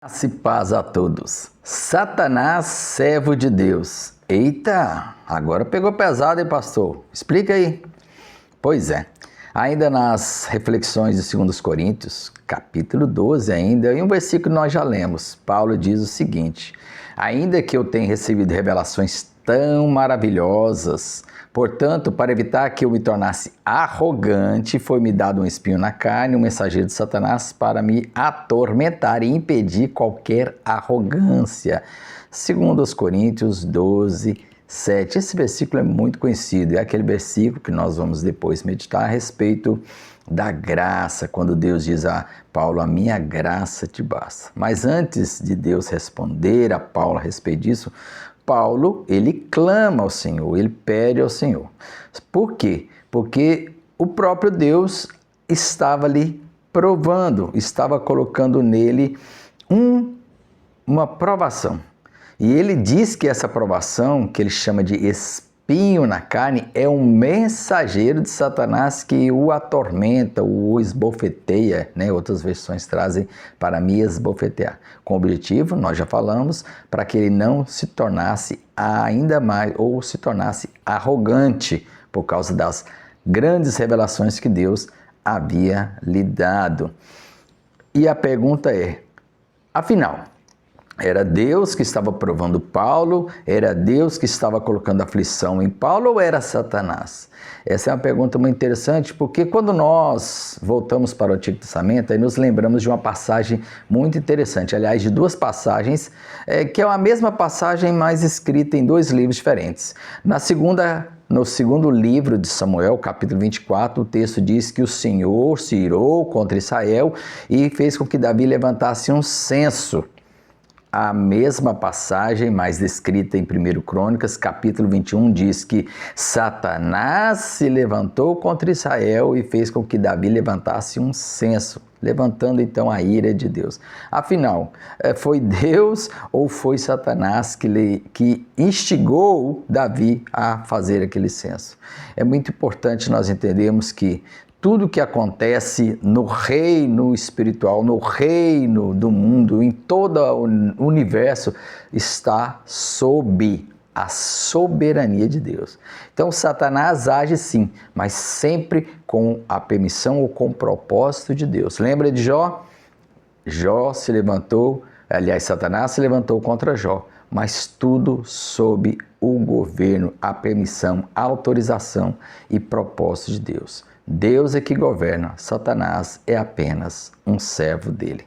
Graça e paz a todos. Satanás, servo de Deus. Eita, agora pegou pesado, hein, pastor? Explica aí. Pois é, ainda nas reflexões de 2 Coríntios, capítulo 12 ainda, em um versículo que nós já lemos, Paulo diz o seguinte: ainda que eu tenha recebido revelações tão maravilhosas, portanto, para evitar que eu me tornasse arrogante, foi-me dado um espinho na carne, um mensageiro de Satanás, para me atormentar e impedir qualquer arrogância. 2 Coríntios 12, 7. Esse versículo é muito conhecido, é aquele versículo que nós vamos depois meditar a respeito da graça, quando Deus diz a Paulo: a minha graça te basta. Mas antes de Deus responder a Paulo a respeito disso, Paulo, ele clama ao Senhor, ele pede ao Senhor. Por quê? Porque o próprio Deus estava ali provando, estava colocando nele uma provação. E ele diz que essa provação, que ele chama de espinho na carne, é um mensageiro de Satanás que o atormenta, o esbofeteia, né? Outras versões trazem para me esbofetear. Com o objetivo, nós já falamos, para que ele não se tornasse ainda mais, ou se tornasse arrogante, por causa das grandes revelações que Deus havia lhe dado. E a pergunta é, afinal, era Deus que estava provando Paulo? Era Deus que estava colocando aflição em Paulo ou era Satanás? Essa é uma pergunta muito interessante, porque quando nós voltamos para o Antigo Testamento, aí nos lembramos de uma passagem muito interessante, aliás, de duas passagens, que é a mesma passagem, mas escrita em dois livros diferentes. No segundo livro de Samuel, capítulo 24, o texto diz que o Senhor se irou contra Israel e fez com que Davi levantasse um censo. A mesma passagem, mais descrita em 1 Crônicas, capítulo 21, diz que Satanás se levantou contra Israel e fez com que Davi levantasse um censo, levantando então a ira de Deus. Afinal, foi Deus ou foi Satanás que instigou Davi a fazer aquele censo? É muito importante nós entendermos que tudo que acontece no reino espiritual, no reino do mundo, em todo o universo, está sob a soberania de Deus. Então, Satanás age sim, mas sempre com a permissão ou com o propósito de Deus. Lembra de Jó? Jó se levantou, aliás, Satanás se levantou contra Jó, mas tudo sob o governo, a permissão, a autorização e propósito de Deus. Deus é que governa, Satanás é apenas um servo dele.